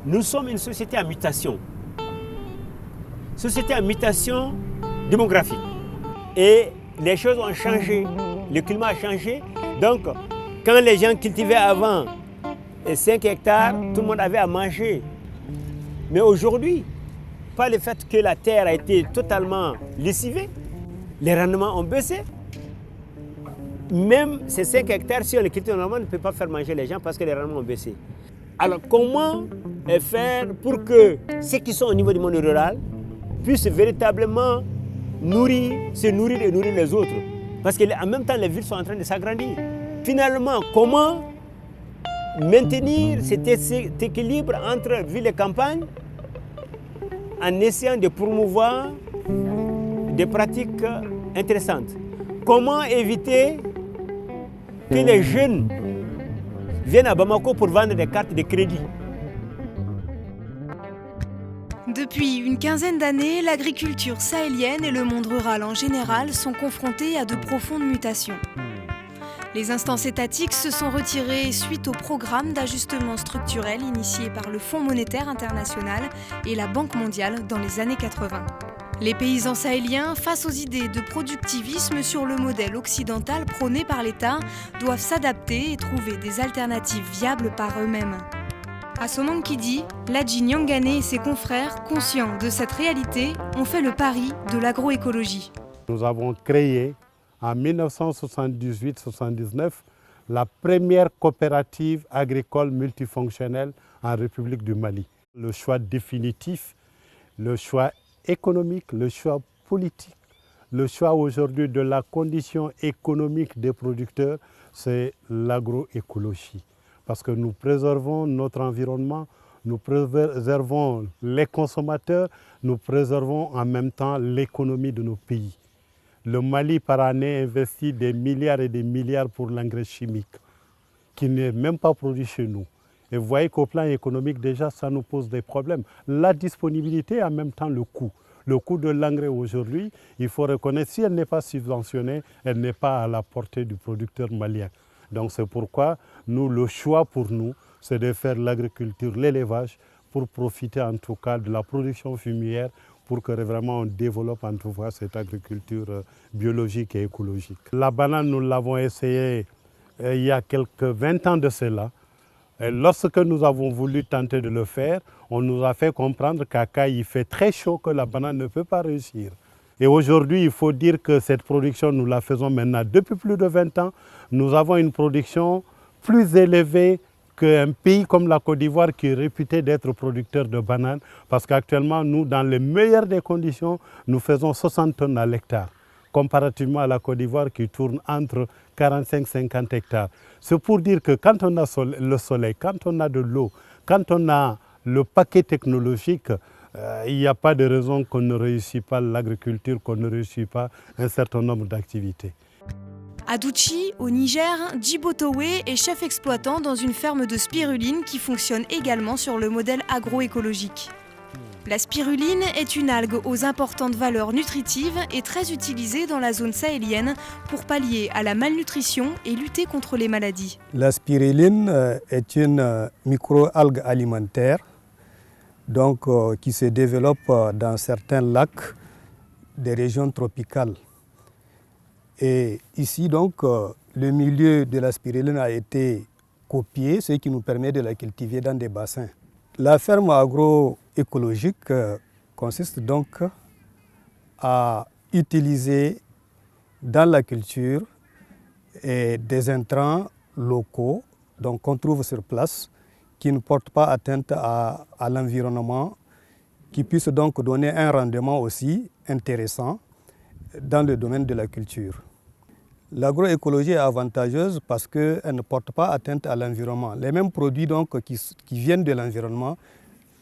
Nous sommes une société à mutation. Société à mutation démographique. Et les choses ont changé, le climat a changé. Donc, quand les gens cultivaient avant 5 hectares, tout le monde avait à manger. Mais aujourd'hui, par le fait que la terre a été totalement lessivée, les rendements ont baissé. Même ces 5 hectares, si on les cultive normalement, on ne peut pas faire manger les gens parce que les rendements ont baissé. Alors comment faire pour que ceux qui sont au niveau du monde rural puissent véritablement se nourrir et nourrir les autres? Parce qu'en même temps, les villes sont en train de s'agrandir. Finalement, comment maintenir cet équilibre entre ville et campagne en essayant de promouvoir des pratiques intéressantes? Comment éviter que les jeunes viennent à Bamako pour vendre des cartes de crédit? Depuis une quinzaine d'années, l'agriculture sahélienne et le monde rural en général sont confrontés à de profondes mutations. Les instances étatiques se sont retirées suite au programme d'ajustement structurel initié par le Fonds monétaire international et la Banque mondiale dans les années 80. Les paysans sahéliens, face aux idées de productivisme sur le modèle occidental prôné par l'État, doivent s'adapter et trouver des alternatives viables par eux-mêmes. À Somankidi, Ladji Nyangane et ses confrères, conscients de cette réalité, ont fait le pari de l'agroécologie. Nous avons créé en 1978-79 la première coopérative agricole multifonctionnelle en République du Mali. Le choix définitif, le choix économique, le choix politique, le choix aujourd'hui de la condition économique des producteurs, c'est l'agroécologie. Parce que nous préservons notre environnement, nous préservons les consommateurs, nous préservons en même temps l'économie de nos pays. Le Mali par année investit des milliards et des milliards pour l'engrais chimique, qui n'est même pas produit chez nous. Et vous voyez qu'au plan économique, déjà, ça nous pose des problèmes. La disponibilité et en même temps le coût. Le coût de l'engrais aujourd'hui, il faut reconnaître, si elle n'est pas subventionnée, elle n'est pas à la portée du producteur malien. Donc c'est pourquoi le choix pour nous, c'est de faire l'agriculture, l'élevage, pour profiter en tout cas de la production fumière, pour que vraiment on développe en tout cas cette agriculture biologique et écologique. La banane, nous l'avons essayé il y a quelques 20 ans de cela. Et lorsque nous avons voulu tenter de le faire, on nous a fait comprendre qu'à Caille, il fait très chaud, que la banane ne peut pas réussir. Et aujourd'hui, il faut dire que cette production, nous la faisons maintenant depuis plus de 20 ans. Nous avons une production plus élevée qu'un pays comme la Côte d'Ivoire qui est réputé d'être producteur de bananes. Parce qu'actuellement, nous, dans les meilleures des conditions, nous faisons 60 tonnes à l'hectare, comparativement à la Côte d'Ivoire qui tourne entre 45 et 50 hectares. C'est pour dire que quand on a le soleil, quand on a de l'eau, quand on a le paquet technologique, il n'y a pas de raison qu'on ne réussisse pas l'agriculture, qu'on ne réussisse pas un certain nombre d'activités. À Douchi, au Niger, Djibo Towe est chef exploitant dans une ferme de spiruline qui fonctionne également sur le modèle agroécologique. La spiruline est une algue aux importantes valeurs nutritives et très utilisée dans la zone sahélienne pour pallier à la malnutrition et lutter contre les maladies. La spiruline est une micro-algue alimentaire qui se développe dans certains lacs des régions tropicales. Et ici, le milieu de la spiruline a été copié, ce qui nous permet de la cultiver dans des bassins. La ferme agroécologique consiste donc à utiliser dans la culture des intrants locaux qu'on trouve sur place, qui ne portent pas atteinte à l'environnement, qui puissent donc donner un rendement aussi intéressant dans le domaine de la culture. L'agroécologie est avantageuse parce qu'elle ne porte pas atteinte à l'environnement. Les mêmes produits donc, qui viennent de l'environnement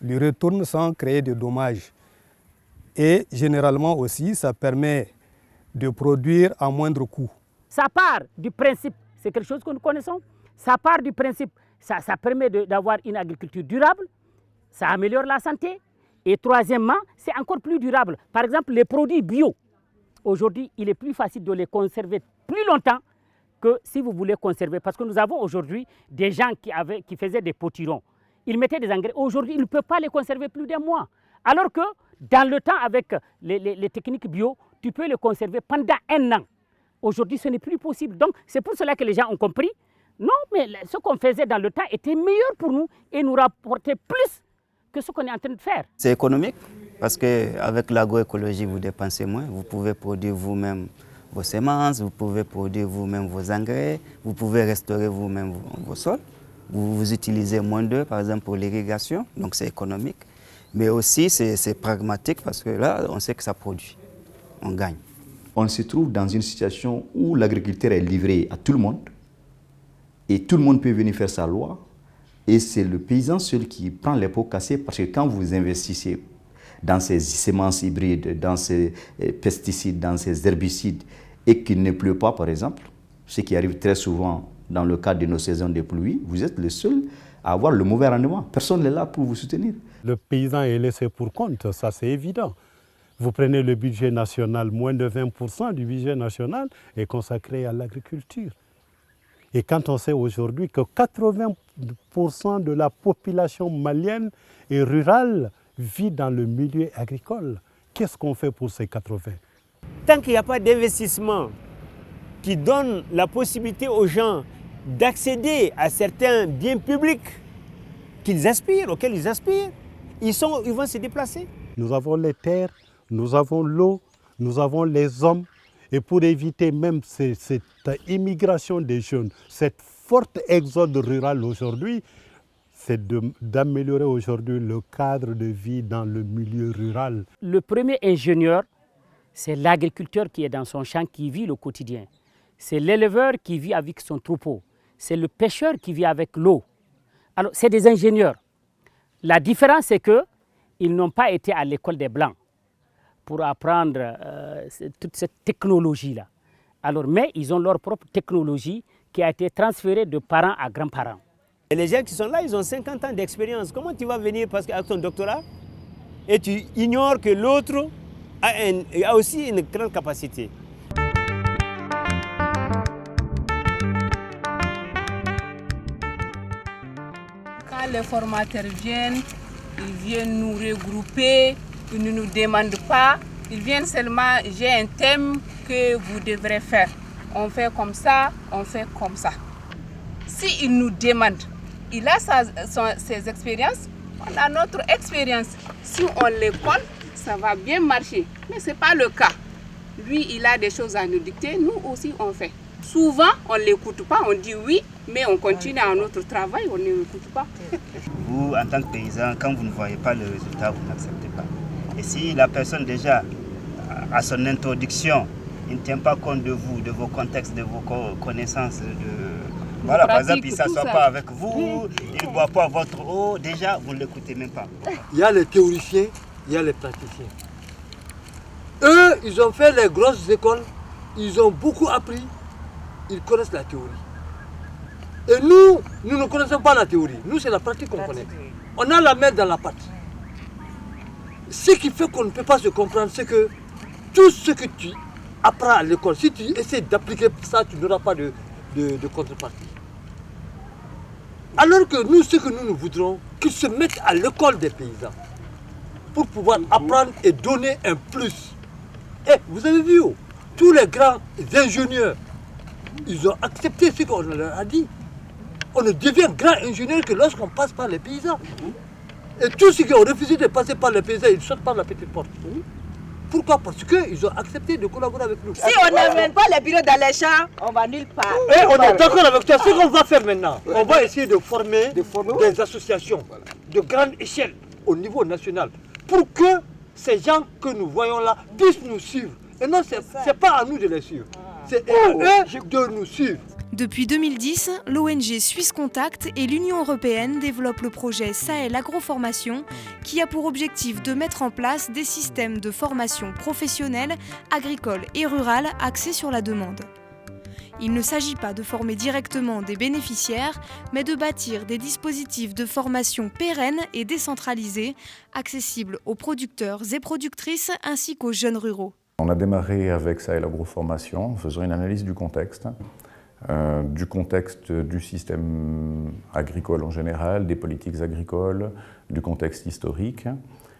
lui retournent sans créer de dommages. Et généralement aussi, ça permet de produire à moindre coût. Ça part du principe, c'est quelque chose que nous connaissons, ça part du principe, ça permet d'avoir une agriculture durable, ça améliore la santé. Et troisièmement, c'est encore plus durable. Par exemple, les produits bio, aujourd'hui, il est plus facile de les conserver plus longtemps que si vous voulez conserver. Parce que nous avons aujourd'hui des gens qui faisaient des potirons. Ils mettaient des engrais. Aujourd'hui, ils ne peuvent pas les conserver plus d'un mois. Alors que dans le temps, avec les techniques bio, tu peux les conserver pendant 1 an. Aujourd'hui, ce n'est plus possible. Donc, c'est pour cela que les gens ont compris. Non, mais ce qu'on faisait dans le temps était meilleur pour nous et nous rapportait plus que ce qu'on est en train de faire. C'est économique parce qu'avec l'agroécologie, vous dépensez moins. Vous pouvez produire vous-même vos semences, vous pouvez produire vous-même vos engrais, vous pouvez restaurer vous-même vos sols. Vous utilisez moins d'eau, par exemple, pour l'irrigation, donc c'est économique. Mais aussi, c'est pragmatique parce que là, on sait que ça produit, on gagne. On se trouve dans une situation où l'agriculteur est livré à tout le monde et tout le monde peut venir faire sa loi. Et c'est le paysan seul qui prend les pots cassés parce que quand vous investissez dans ces semences hybrides, dans ces pesticides, dans ces herbicides et qu'il ne pleut pas, par exemple, ce qui arrive très souvent dans le cadre de nos saisons de pluie, vous êtes le seul à avoir le mauvais rendement. Personne n'est là pour vous soutenir. Le paysan est laissé pour compte, ça c'est évident. Vous prenez le budget national, moins de 20% du budget national est consacré à l'agriculture. Et quand on sait aujourd'hui que 80% de la population malienne et rurale vit dans le milieu agricole, qu'est-ce qu'on fait pour ces 80? Tant qu'il n'y a pas d'investissement qui donne la possibilité aux gens d'accéder à certains biens publics auxquels ils aspirent, ils vont se déplacer. Nous avons les terres, nous avons l'eau, nous avons les hommes. Et pour éviter même cette immigration des jeunes, cette forte exode rural aujourd'hui, c'est d'améliorer aujourd'hui le cadre de vie dans le milieu rural. Le premier ingénieur, c'est l'agriculteur qui est dans son champ, qui vit le quotidien. C'est l'éleveur qui vit avec son troupeau. C'est le pêcheur qui vit avec l'eau. Alors, c'est des ingénieurs. La différence, c'est qu'ils n'ont pas été à l'école des Blancs pour apprendre toute cette technologie-là. Alors, mais ils ont leur propre technologie qui a été transférée de parents à grands-parents. Et les gens qui sont là, ils ont 50 ans d'expérience. Comment tu vas venir parce qu'avec ton doctorat et tu ignores que l'autre a aussi une grande capacité? Quand les formateurs viennent, ils viennent nous regrouper. Ils ne nous demandent pas, ils viennent seulement, j'ai un thème que vous devrez faire. On fait comme ça, on fait comme ça. S'ils nous demandent, il a ses expériences, on a notre expérience. Si on les colle, ça va bien marcher. Mais ce n'est pas le cas. Lui, il a des choses à nous dicter, nous aussi on fait. Souvent, on ne l'écoute pas, on dit oui, mais on continue à notre travail, on ne l'écoute pas. Vous, en tant que paysan, quand vous ne voyez pas le résultat, vous n'acceptez pas. Et si la personne déjà, à son introduction, il ne tient pas compte de vous, de vos contextes, de vos connaissances, voilà, par exemple, il ne s'assoit pas avec vous, il ne boit pas votre eau, déjà, vous ne l'écoutez même pas. Il y a les théoriciens, il y a les praticiens. Eux, ils ont fait les grosses écoles, ils ont beaucoup appris, ils connaissent la théorie. Et nous ne connaissons pas la théorie, nous c'est la pratique qu'on connaît. On a la main dans la pâte. Ce qui fait qu'on ne peut pas se comprendre, c'est que tout ce que tu apprends à l'école, si tu essaies d'appliquer ça, tu n'auras pas de contrepartie. Alors que nous, ce que nous voudrons, qu'ils se mettent à l'école des paysans pour pouvoir apprendre et donner un plus. Et vous avez vu, tous les grands ingénieurs, ils ont accepté ce qu'on leur a dit. On ne devient grand ingénieur que lorsqu'on passe par les paysans. Et tous ceux qui ont refusé de passer par les paysans, ils sortent par la petite porte. Pourquoi? Parce qu'ils ont accepté de collaborer avec nous. Si on n'amène pas les bureaux dans les champs, on va nulle part. Et on est d'accord avec toi. Ce qu'on va faire maintenant, on va essayer de former des associations de grande échelle au niveau national pour que ces gens que nous voyons là puissent nous suivre. Et non, ce n'est pas à nous de les suivre. C'est à eux de nous suivre. Depuis 2010, l'ONG Suisse Contact et l'Union européenne développent le projet Sahel Agroformation qui a pour objectif de mettre en place des systèmes de formation professionnelle, agricole et rurale axés sur la demande. Il ne s'agit pas de former directement des bénéficiaires, mais de bâtir des dispositifs de formation pérennes et décentralisés, accessibles aux producteurs et productrices ainsi qu'aux jeunes ruraux. On a démarré avec Sahel Agroformation en faisant une analyse du contexte du système agricole en général, des politiques agricoles, du contexte historique,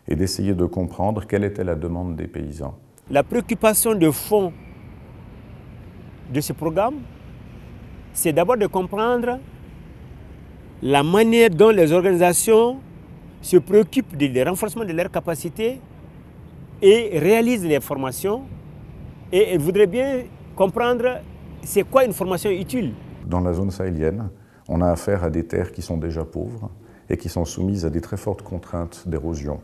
et d'essayer de comprendre quelle était la demande des paysans. La préoccupation de fond de ce programme, c'est d'abord de comprendre la manière dont les organisations se préoccupent du renforcement de leurs capacités et réalisent les formations. Et elles voudraient bien comprendre c'est quoi une formation utile. Dans la zone sahélienne, on a affaire à des terres qui sont déjà pauvres et qui sont soumises à des très fortes contraintes d'érosion.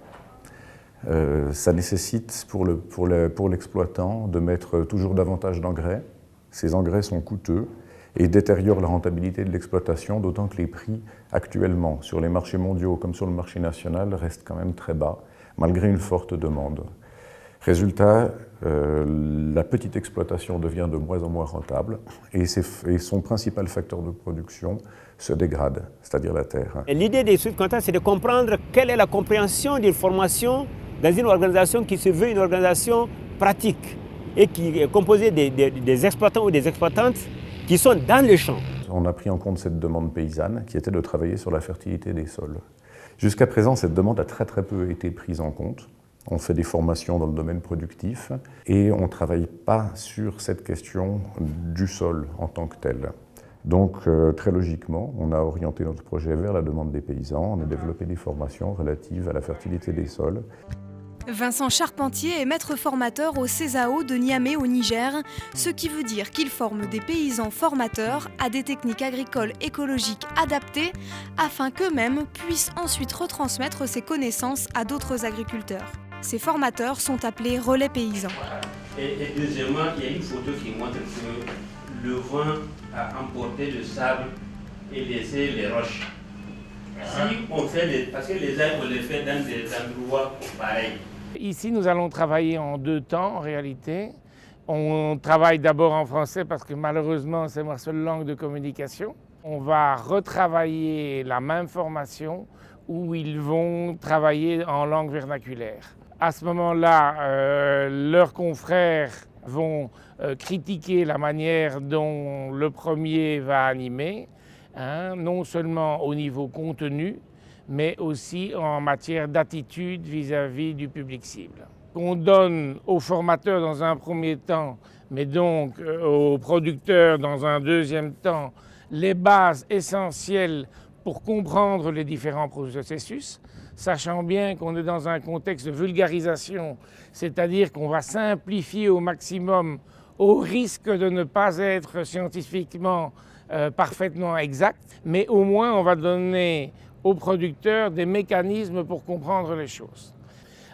Ça nécessite pour l'exploitant de mettre toujours davantage d'engrais. Ces engrais sont coûteux et détériorent la rentabilité de l'exploitation, d'autant que les prix actuellement sur les marchés mondiaux comme sur le marché national restent quand même très bas, malgré une forte demande. Résultat, la petite exploitation devient de moins en moins rentable et son principal facteur de production se dégrade, c'est-à-dire la terre. L'idée des Suisse Contact, c'est de comprendre quelle est la compréhension d'une formation dans une organisation qui se veut une organisation pratique et qui est composée des exploitants ou des exploitantes qui sont dans le champ. On a pris en compte cette demande paysanne qui était de travailler sur la fertilité des sols. Jusqu'à présent, cette demande a très peu été prise en compte. On fait des formations dans le domaine productif et on ne travaille pas sur cette question du sol en tant que tel. Donc très logiquement, on a orienté notre projet vers la demande des paysans, on a développé des formations relatives à la fertilité des sols. Vincent Charpentier est maître formateur au CESAO de Niamey au Niger, ce qui veut dire qu'il forme des paysans formateurs à des techniques agricoles écologiques adaptées afin qu'eux-mêmes puissent ensuite retransmettre ces connaissances à d'autres agriculteurs. Ces formateurs sont appelés relais paysans. Et deuxièmement, il y a une photo qui montre que le vent a emporté le sable et laissé les roches. Si on fait parce que les arbres, on les fait dans des endroits pareils. Ici, nous allons travailler en 2 temps en réalité. On travaille d'abord en français parce que malheureusement, c'est ma seule langue de communication. On va retravailler la même formation où ils vont travailler en langue vernaculaire. À ce moment-là, leurs confrères vont critiquer la manière dont le premier va animer, non seulement au niveau contenu, mais aussi en matière d'attitude vis-à-vis du public cible. On donne aux formateurs dans un premier temps, mais donc aux producteurs dans un deuxième temps, les bases essentielles pour comprendre les différents processus, sachant bien qu'on est dans un contexte de vulgarisation, c'est-à-dire qu'on va simplifier au maximum au risque de ne pas être scientifiquement parfaitement exact, mais au moins on va donner aux producteurs des mécanismes pour comprendre les choses.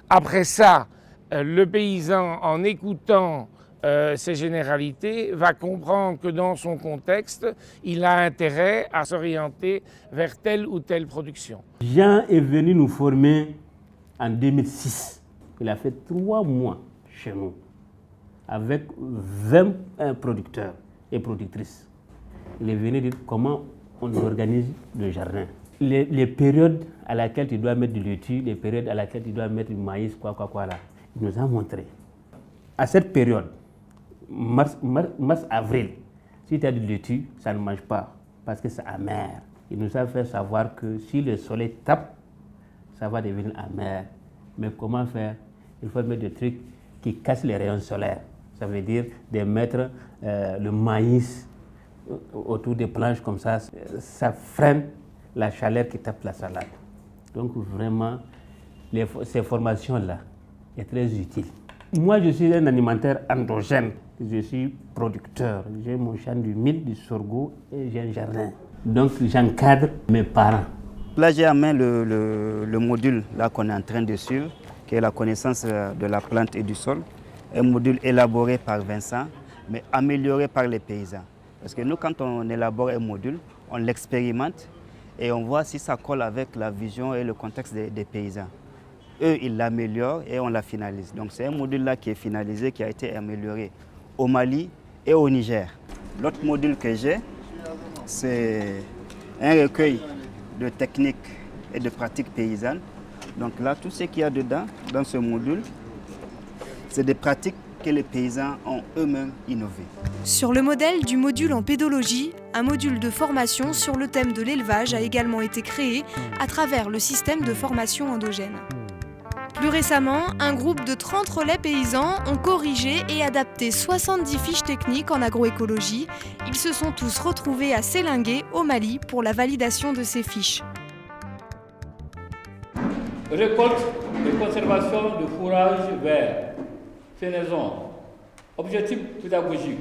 Après ça, le paysan, en écoutant ces généralités, va comprendre que dans son contexte, il a intérêt à s'orienter vers telle ou telle production. Jean est venu nous former en 2006. Il a fait 3 mois chez nous avec 20 producteurs et productrices. Il est venu dire comment on organise le jardin. Les périodes à laquelle tu dois mettre du laitue, les périodes à laquelle tu dois mettre du maïs, quoi là. Il nous a montré. À cette période, mars-avril, si tu as du laitue, ça ne mange pas parce que c'est amer. Il nous a fait savoir que si le soleil tape, ça va devenir amer. Mais comment faire? Il faut mettre des trucs qui cassent les rayons solaires. Ça veut dire de mettre le maïs autour des planches comme ça. Ça freine la chaleur qui tape la salade. Donc vraiment, ces formations-là sont très utiles. Moi, je suis un alimentaire endogène. Je suis producteur. J'ai mon champ du mil, du sorgho et j'ai un jardin. Donc j'encadre mes parents. Là, j'ai en main le module qu'on est en train de suivre, qui est la connaissance de la plante et du sol. Un module élaboré par Vincent mais amélioré par les paysans. Parce que nous, quand on élabore un module, on l'expérimente et on voit si ça colle avec la vision et le contexte des paysans. Eux, ils l'améliorent et on la finalise. Donc c'est un module-là qui est finalisé, qui a été amélioré au Mali et au Niger. L'autre module que j'ai, c'est un recueil de techniques et de pratiques paysannes. Donc là, tout ce qu'il y a dedans, dans ce module, c'est des pratiques que les paysans ont eux-mêmes innové. Sur le modèle du module en pédologie, un module de formation sur le thème de l'élevage a également été créé à travers le système de formation endogène. Plus récemment, un groupe de 30 relais paysans ont corrigé et adapté 70 fiches techniques en agroécologie. Ils se sont tous retrouvés à Sélingué, au Mali, pour la validation de ces fiches. Récolte et conservation de fourrage vert, fenaison. Objectif pédagogique,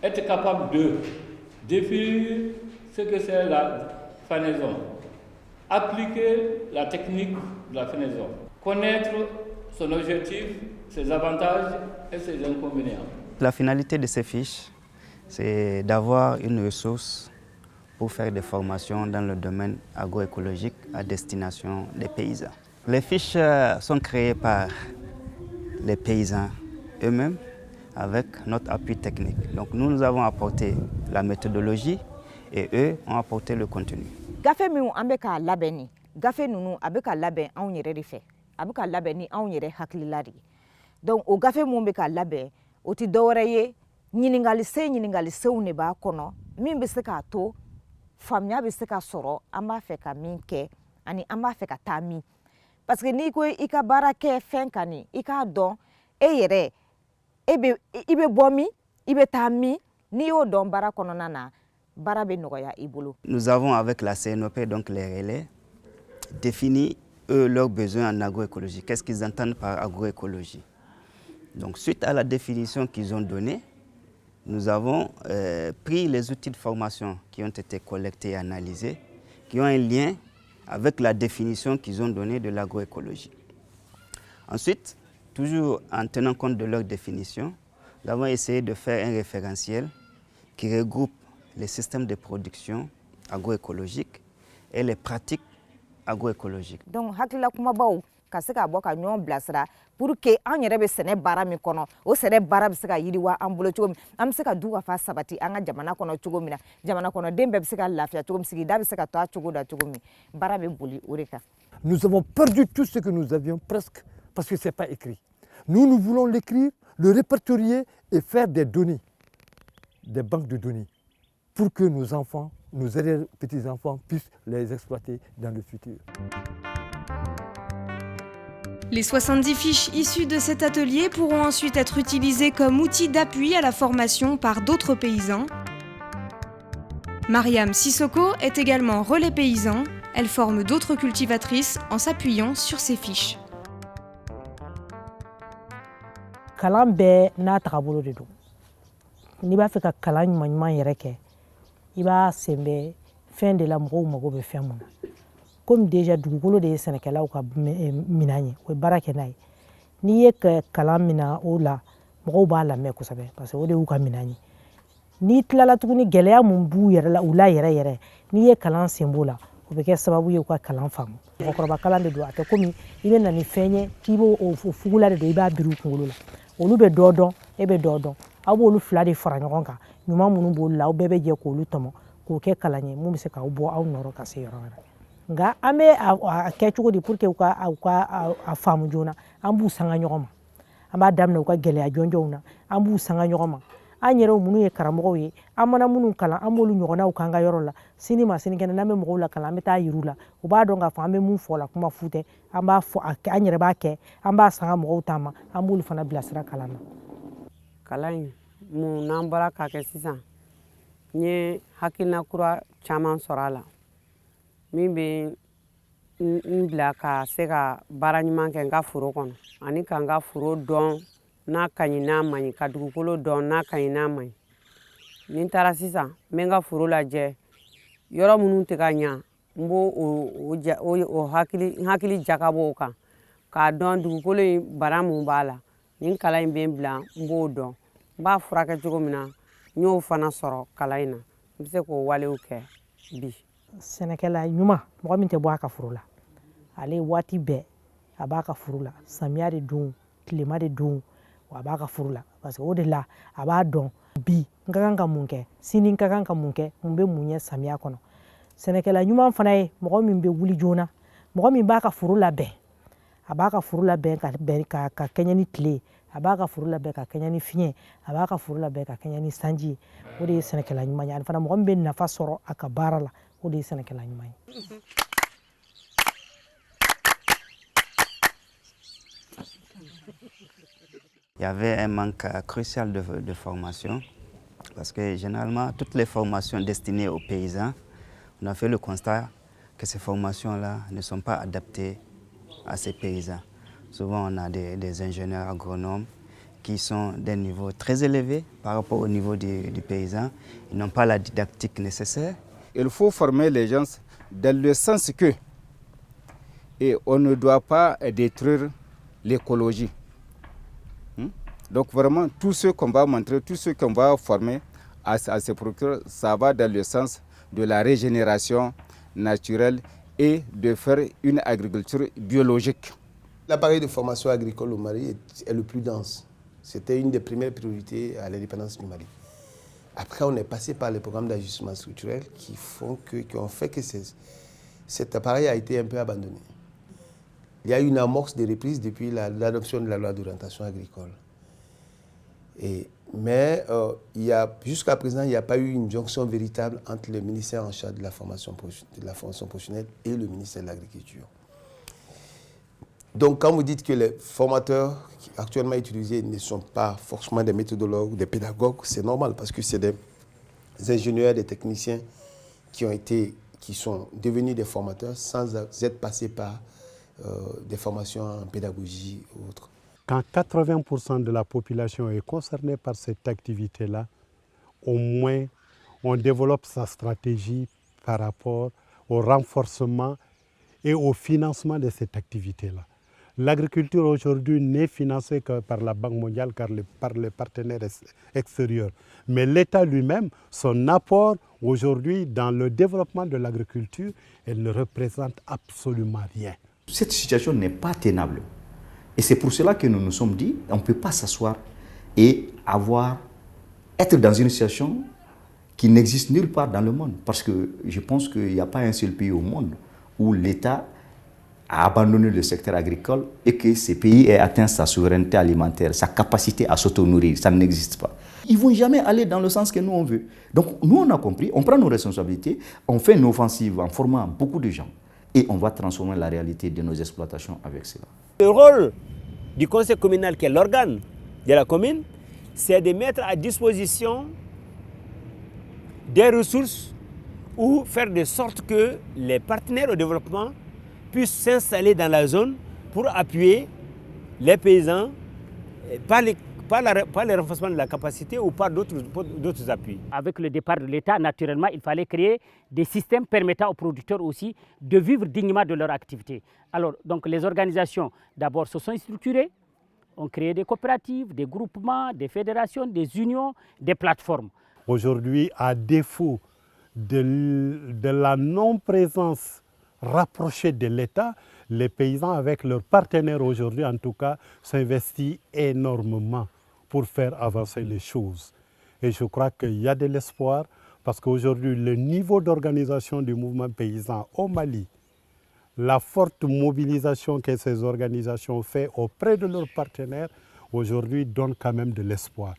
être capable de définir ce que c'est la fenaison, appliquer la technique de la fenaison, connaître son objectif, ses avantages et ses inconvénients. La finalité de ces fiches, c'est d'avoir une ressource pour faire des formations dans le domaine agroécologique à destination des paysans. Les fiches sont créées par les paysans eux-mêmes avec notre appui technique. Donc nous avons apporté la méthodologie et eux ont apporté le contenu. Gafe mi ambe ka labeni, gafe nunu abe ka laben anw yɛrɛ de fɛ, abe ka labɛn ni anw yɛrɛ hakilila de. Donc o gafe mun be ka labɛn, o ti dɔwɛrɛ ye, ɲininkalisenw de b'a kɔnɔ, min be se k'a to faamuya be se ka sɔrɔ, an b'a fɛ ka min kɛ ani an b'a fɛ ka taa min. Parce que n'i ko i ka baara kɛ fɛn kan ni, i k'a dɔn e yɛrɛ i be bɔ min, i be taa min, n'i y'o dɔn baara kɔnɔna na, baara be nɔgɔya i bolo. Nous avons avec la CNOP, donc les relais, défini eux leurs besoins en agroécologie. Qu'est-ce qu'ils entendent par agroécologie? Donc suite à la définition qu'ils ont donnée, nous avons pris les outils de formation qui ont été collectés et analysés, qui ont un lien avec la définition qu'ils ont donnée de l'agroécologie. Ensuite, toujours en tenant compte de leur définition, nous avons essayé de faire un référentiel qui regroupe les systèmes de production agroécologiques et les pratiques agroécologiques. Donc, hakila kumabaw ka se ka bɔ ka ɲɔgɔn bilasira pour que an yɛrɛ bɛ sɛnɛ baara min kɔnɔ, o sɛnɛ baara bɛ se ka yiriwa an bolo cogo min, an bɛ se ka du ka fa sabati an ka jamana kɔnɔ cogo min na, jamana kɔnɔden bɛɛ bɛ se ka lafiya cogo min, sigida bɛ se ka to a cogo da cogo min, baara bɛ boli o de kan. Nous avons perdu tout ce que nous avions presque parce que ce n'est pas écrit. Nous voulons l'écrire, le répertorier et faire des données, des banques de données, pour que nos enfants, nos petits-enfants puissent les exploiter dans le futur. Les 70 fiches issues de cet atelier pourront ensuite être utilisées comme outil d'appui à la formation par d'autres paysans. Mariam Sissoko est également relais paysan. Elle forme d'autres cultivatrices en s'appuyant sur ces fiches. Kalan bɛɛ n'a tagabolo de don. N'i b'a fɛ ka kalan ɲuman yɛrɛ kɛ, i b'a sɛbɛ fɛn de la mɔgɔw mago bɛ fɛn mun na. Comme déjà dugukolo de ye sɛnɛkɛlaw ka minan ye, o ye baara kɛ n'a ye. N'i ye kalan min na o la, mɔgɔw b'a lamɛn kosɛbɛ parce que o de y'u ka minan ye. N'i tilala tuguni gɛlɛya mun b'u yɛrɛ la, u la yɛrɛ, n'i ye kalan sen b'o la, o bɛ kɛ sababu ye u ka kalan faamu. Mɔgɔkɔrɔba kalan de don, a tɛ komi i bɛ na ni fɛn ye k'i b'o fugula de don, i b'a biri u kunkolo la. Olu bɛ dɔ dɔn, e bɛ dɔ dɔn. Aw b'olu fila de fara ɲɔgɔn kan, ɲuman minnu b'olu la, aw bɛɛ bɛ jɛ k'olu tɔmɔ, k'o kɛ kalan ye mun bɛ se k'aw bɔ aw nɔrɔ ka se yɔrɔ wɛrɛ. Nka an bɛ a kɛ cogo di pour que u ka faamu joona, an b'u sanga ɲɔgɔn ma. An b'a daminɛ u ka gɛlɛya jɔnjɔnw na, an b'u sanga ɲɔgɔn ma. An yɛrɛw minnu ye karamɔgɔw ye, an mana minnu kalan, an b'olu ɲɔgɔnnaw k'an ka yɔrɔ la. Sini ma sinikɛnɛ n'an bɛ mɔgɔw la kalan, an bɛ taa yir'u la. U b'a dɔn k'a fɔ an bɛ mun fɔ la, kuma fu tɛ. An b'a fɔ, an yɛrɛ b'a kɛ, an b'a sanga mɔgɔw ta ma, an b'olu fana bilasira kalan na. Kalan in mun n'an bɔra k'a kɛ sisan, n ye hakilina kura caman sɔrɔ a la min bɛ n bila ka se ka baara ɲuman kɛ n ka foro kɔnɔ ani ka n ka foro dɔn n'a ka ɲi n'a man ɲi, ka dugukolo dɔn n'a ka ɲi n'a man ɲi. Ni n taara sisan n bɛ n ka foro lajɛ yɔrɔ minnu tɛ ka ɲa n b'o hakili jakabɔ o kan k'a dɔn dugukolo in bana mun b'a la, nin kalan in bɛ n bila n b'o dɔn n b'a furakɛ cogo min na n y'o fana sɔrɔ kalan in na n bɛ se k'o walew kɛ bi. sɛnɛkɛla ɲuman mɔgɔ min tɛ bɔ a ka foro la ale waati bɛɛ a b'a ka foro la samiya de don tilema de don wa a b'a ka foro la parce que o de la a b'a dɔn bi n ka kan ka mun kɛ sini n ka kan ka mun kɛ mun bɛ mun ɲɛ samiya kɔnɔ. sɛnɛkɛla ɲuman fana ye mɔgɔ min bɛ wuli joona mɔgɔ min b'a ka foro labɛn a b'a ka foro labɛn ka kɛɲɛ ni tile a b'a ka foro labɛn ka kɛɲɛ ni fiɲɛ a b'a ka foro labɛn ka kɛɲɛ ni sanji ye o de ye sɛnɛkɛla ɲuman ye ani fana mɔgɔ min bɛ nafa sɔrɔ a ka baara la o de ye sɛnɛkɛla ɲuman ye. Il y avait un manque crucial de formation parce que généralement toutes les formations destinées aux paysans, on a fait le constat que ces formations-là ne sont pas adaptées à ces paysans. Souvent on a des ingénieurs agronomes qui sont d'un niveau très élevé par rapport au niveau du paysan. Ils n'ont pas la didactique nécessaire. Il faut former les gens dans le sens que on ne doit pas détruire l'écologie. Donc vraiment, tout ce qu'on va montrer, tout ce qu'on va former à ces producteurs, ça va dans le sens de la régénération naturelle et de faire une agriculture biologique. L'appareil de formation agricole au Mali est le plus dense. C'était une des premières priorités à l'indépendance du Mali. Après, on est passé par les programmes d'ajustement structurel qui ont fait que cet appareil a été un peu abandonné. Il y a eu une amorce de reprise depuis l'adoption de la loi d'orientation agricole. Mais jusqu'à présent, il n'y a pas eu une jonction véritable entre le ministère en charge de la formation professionnelle et le ministère de l'Agriculture. Donc quand vous dites que les formateurs actuellement utilisés ne sont pas forcément des méthodologues ou des pédagogues, c'est normal parce que c'est des ingénieurs, des techniciens qui sont devenus des formateurs sans être passés par des formations en pédagogie ou autres. Quand 80% de la population est concernée par cette activité-là, au moins on développe sa stratégie par rapport au renforcement et au financement de cette activité-là. L'agriculture aujourd'hui n'est financée que par la Banque mondiale, par les partenaires extérieurs. Mais l'État lui-même, son apport aujourd'hui dans le développement de l'agriculture, elle ne représente absolument rien. Cette situation n'est pas tenable. Et c'est pour cela que nous nous sommes dit, on ne peut pas s'asseoir et être dans une situation qui n'existe nulle part dans le monde. Parce que je pense qu'il n'y a pas un seul pays au monde où l'État a abandonné le secteur agricole et que ce pays ait atteint sa souveraineté alimentaire, sa capacité à s'auto-nourrir. Ça n'existe pas. Ils ne vont jamais aller dans le sens que nous on veut. Donc nous on a compris, on prend nos responsabilités, on fait une offensive en formant beaucoup de gens et on va transformer la réalité de nos exploitations avec cela. Le rôle du conseil communal, qui est l'organe de la commune, c'est de mettre à disposition des ressources ou faire de sorte que les partenaires au développement puissent s'installer dans la zone pour appuyer les paysans par le renforcement de la capacité ou par d'autres appuis. Avec le départ de l'État, naturellement, il fallait créer des systèmes permettant aux producteurs aussi de vivre dignement de leur activité. Alors, donc les organisations, d'abord, se sont structurées, ont créé des coopératives, des groupements, des fédérations, des unions, des plateformes. Aujourd'hui, à défaut de la non-présence rapprochée de l'État, les paysans avec leurs partenaires aujourd'hui, en tout cas, s'investissent énormément pour faire avancer les choses. Et je crois qu'il y a de l'espoir parce qu'aujourd'hui, le niveau d'organisation du mouvement paysan au Mali, la forte mobilisation que ces organisations font auprès de leurs partenaires, aujourd'hui donne quand même de l'espoir.